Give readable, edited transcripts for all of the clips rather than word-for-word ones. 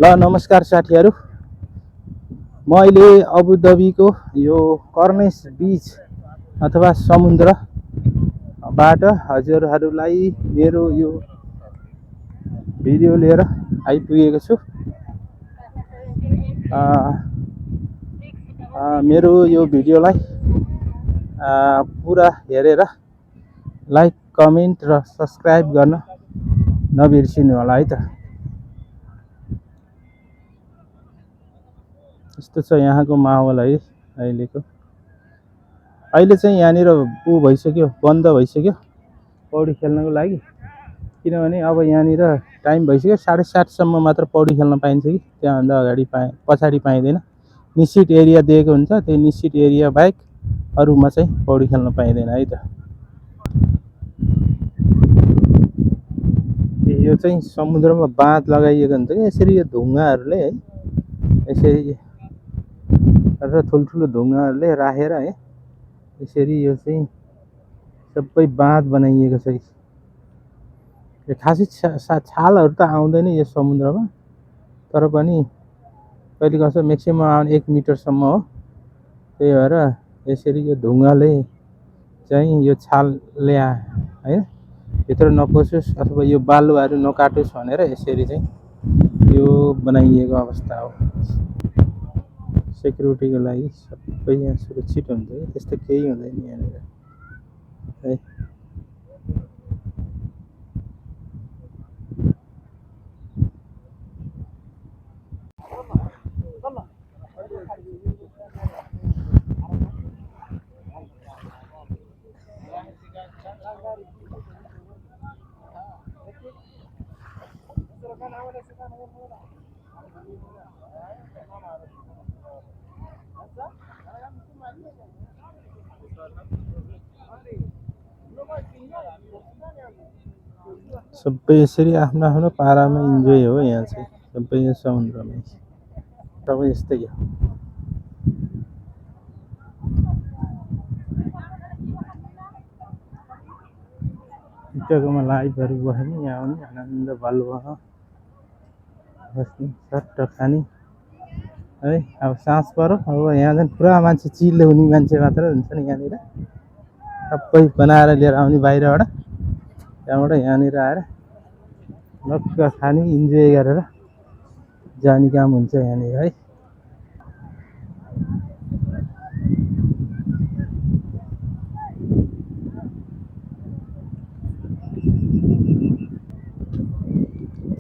ल नमस्कार साथीहरू। म अहिले अबुधाबीको यो कर्नेस बीच अथवा समुद्रबाट हजुरहरूलाई मेरो यो भिडियो लिएर आइपुगेको छु। मेरो यो भिडियोलाई पुरा हेरेर लाइक, कमेन्ट र सब्सक्राइब गर्न नबिर्सिनु होला है त। यस्तो छ यहाँको माहौल है अहिलेको। अहिले चाहिँ यहाँनिर भइसक्यो, बन्द भइसक्यो पौडी खेल्नको लागि, किनभने अब यहाँनिर टाइम भइसक्यो 7:30 सम्म मात्र पौडी खेल्न पाइन्छ कि त्यहाँभन्दा अगाडि पछाडि पाइँदैन। निश्चित एरिया दिएको हुन्छ, त्यो निश्चित एरिया बाहेक अरूमा चाहिँ पौडी खेल्न पाइँदैन है त। यो चाहिँ समुद्रमा बाँध लगाइएको हुन्छ कि यसरी यो ढुङ्गाहरूले है, यसरी र ठुल्ठुलो ढुङ्गाहरूले राखेर है, यसरी यो चाहिँ सबै बाँध बनाइएको छ। यो खासै छालहरू त आउँदैन यो समुद्रमा, तर पनि कहिले कसो म्याक्सिमम आउने 1 मिटरसम्म हो। त्यही भएर यसरी यो ढुङ्गाले चाहिँ यो छालले है भित्र नपसोस् अथवा यो बालुवाहरू नकाटोस् भनेर यसरी चाहिँ यो बनाइएको अवस्था हो। सेक्युरिटीको लागि सबै यहाँ सुरक्षित हुन्छ कि त्यस्तो केही हुँदैन यहाँनिर है। सबै यसरी आफ्नो आफ्नो पारामा इन्जोय हो यहाँ चाहिँ, सबै यो समुद्रमा सबै यस्तै हो। इन्स्टाग्राममा लाइभहरू बस्ने, यहाँ आउने आनन्द बालुवामा बस्ने, सट्ट खाने है। अब साँझ पऱ्यो, अब यहाँ चाहिँ पुरा मान्छे चिल हुने मान्छे मात्र हुन्छ नि यहाँनिर, सबै बनाएर लिएर आउने बाहिरबाट, त्यहाँबाट यहाँनिर आएर लक्क खाने, इन्जोय गरेर जाने काम हुन्छ यहाँनिर है।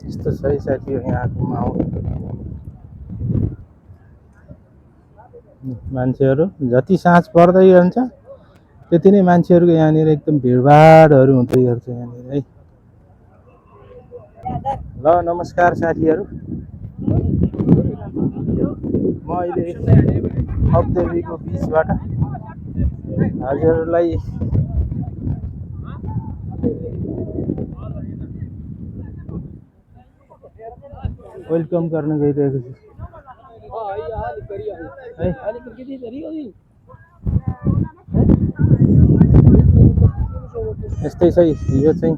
यस्तो छ है साथी यहाँको माहौल। मान्छेहरू जति साँझ पर्दै जान्छ त्यति नै मान्छेहरूको यहाँनिर एकदम भिडभाडहरू हुँदै गर्छ यहाँनिर है। ल नमस्कार साथीहरू, म अहिले अबुधाबीको बिचबाट हजुरहरूलाई वेलकम गर्न गइरहेको छु है। यस्तै छ यो चाहिँ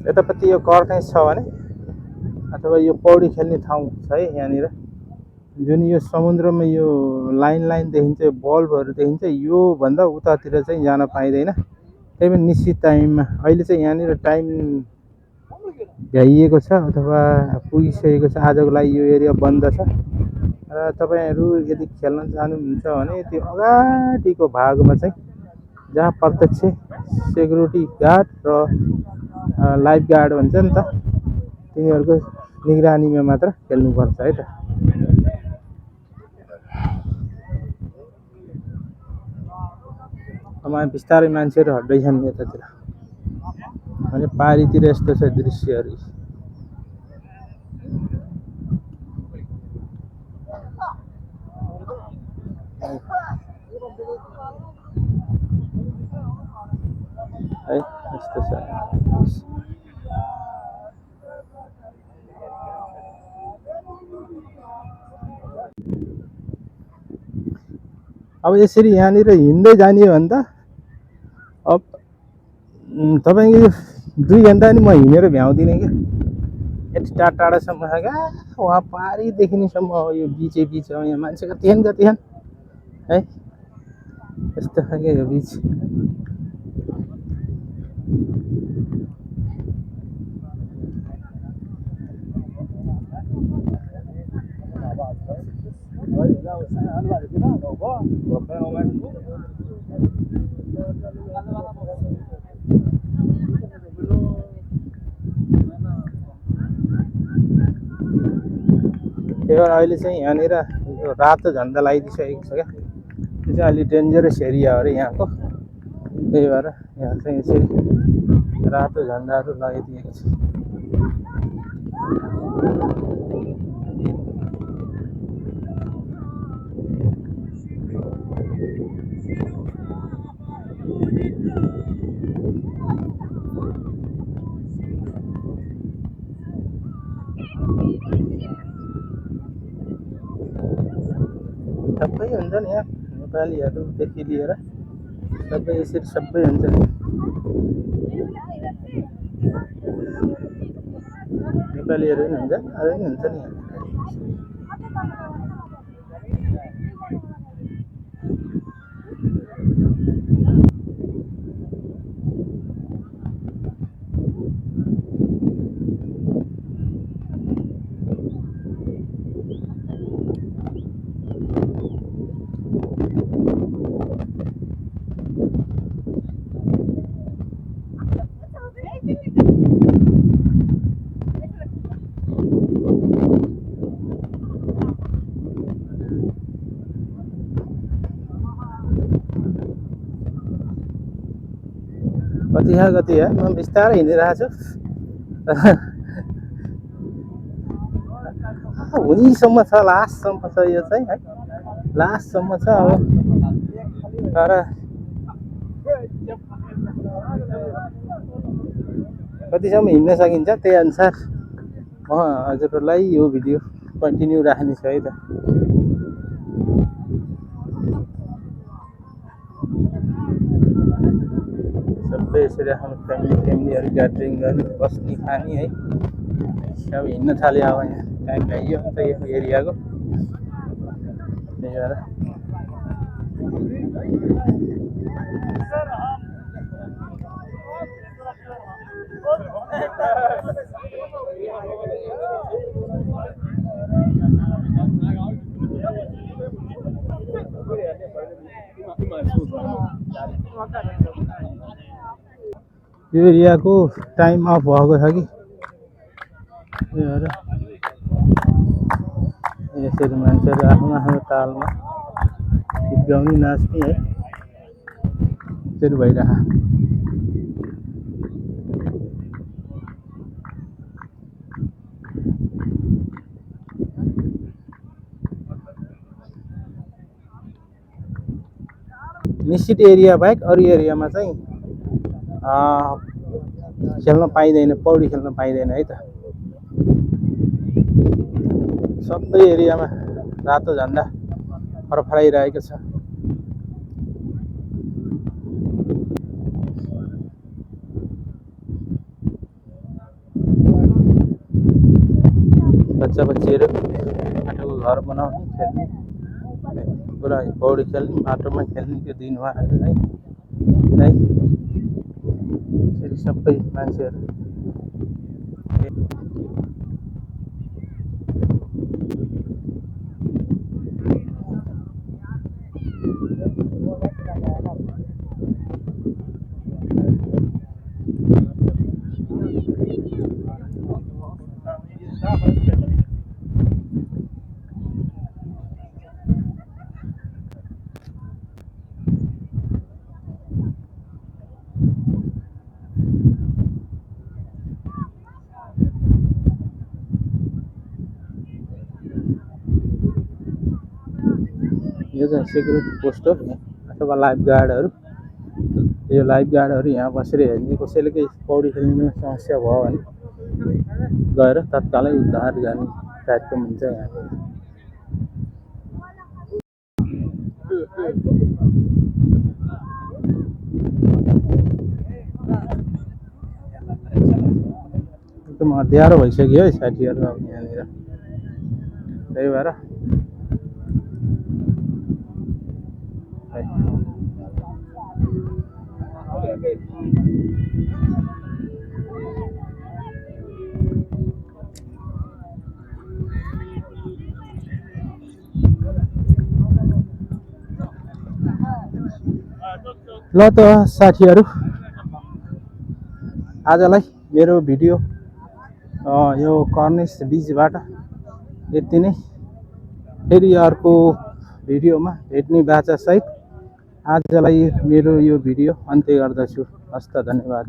यतापट्टि यो कर्नेस छ भने अथवा यो पौडी खेल्ने ठाउँ छ है यहाँनिर, जुन यो समुद्रमा यो लाइन लाइन देखिन्छ, बल्बहरू देखिन्छ, यो भन्दा उतातिर चाहिँ जान पाइँदैन। त्यही पनि निश्चित टाइममा, अहिले चाहिँ यहाँनिर टाइम भ्याइएको छ अथवा पुगिसकेको छ, आजको लागि यो एरिया बन्द छ। र तपाईँहरू यदि खेल्न चाहनुहुन्छ भने त्यो अगाडिको भागमा चाहिँ जहाँ प्रत्यक्ष सेक्युरिटी गार्ड र लाइफ गार्ड भन्छ नि त, तिनीहरूको निगरानीमा मात्र खेल्नुपर्छ है त। बिस्तारै मान्छेहरू हट्दैछन् यतातिर भने पारीतिर यस्तो छ दृश्यहरू। है यस्तो छ। अब यसरी यहाँनिर हिँड्दै जाने हो भने त अब तपाईँको यो 2 घन्टा नि म हिँडेर भ्याउँदिनँ क्या। यति टाढा टाढासम्म छ क्या, वहाँ पारी देखिनेसम्म हो यो बिचै बिच हो। यहाँ मान्छे कति छन् है, यस्तो खालको यो बिच। त्यही भएर अहिले चाहिँ यहाँनिर यो रातो झन्डा लगाइदिइसकेको छ क्या। त्यो चाहिँ अलिक डेन्जरस एरिया हो अरे यहाँको। त्यही भएर यहाँ चाहिँ यसरी रातो झन्डाहरू लगाइदिएको छ। सबै हुन्छ नि यहाँ, नेपालीहरूदेखि लिएर सबै यसरी सबै हुन्छ नि। नेपालीहरू पनि हुन्छ, अरू पनि हुन्छ नि यहाँ। कति है, म बिस्तारै हिँडिरहेको छु। हुनेसम्म छ, लास्टसम्म छ यो चाहिँ है, लास्टसम्म छ। अब तर कतिसम्म हिँड्न सकिन्छ त्यही अनुसार म हजुरहरूलाई यो भिडियो कन्टिन्यू राख्नेछु है त। सबै यसरी आफ्नो फ्यामिलीहरू ग्यादरिङ गर्ने, बस्ने, खाने है। अब हिँड्न थाल्यो, अब यहाँ टाइम भ्याइयो अन्त यो एरियाको। त्यही भएर यो एरियाको टाइम अफ भएको छ कि, त्यही भएर यसरी मान्छेहरू आफ्नो आफ्नो तालमा गीत गाउने, नाच्ने है, यसरी भइरह। निश्चित एरिया बाहेक अरू एरियामा चाहिँ खेल्न पाइँदैन, पौडी खेल्न पाइँदैन है त। सबै एरियामा रातो झन्डा फरफराइरहेको छ। बच्चा बच्चीहरू माटोको घर बनाउने, खेल्ने, पुरा पौडी खेल्ने, माटोमा खेल्ने त्यो दिन उहाँहरू है, यसरी सबै मान्छेहरू। यो चाहिँ सेक्युरिटी पोस्ट हो अथवा लाइफ गार्डहरू यो लाइफ गार्डहरू यहाँ बसेर हेर्ने कसैले केही पौडी खेल्ने समस्या भयो भने गएर तत्कालै उद्धार गर्ने कार्यक्रम हुन्छ यहाँ एकदम अँध्यारो भइसक्यो है साथीहरू अब यहाँनिर त्यही भएर ल त साथीहरू आजलाई मेरो भिडियो यो कर्निस बीचबाट यति नै फेरि अर्को भिडियोमा भेट्ने बाचासहित आजलाई मेरो यो भिडियो अन्त्य गर्दछु हस्त धन्यवाद।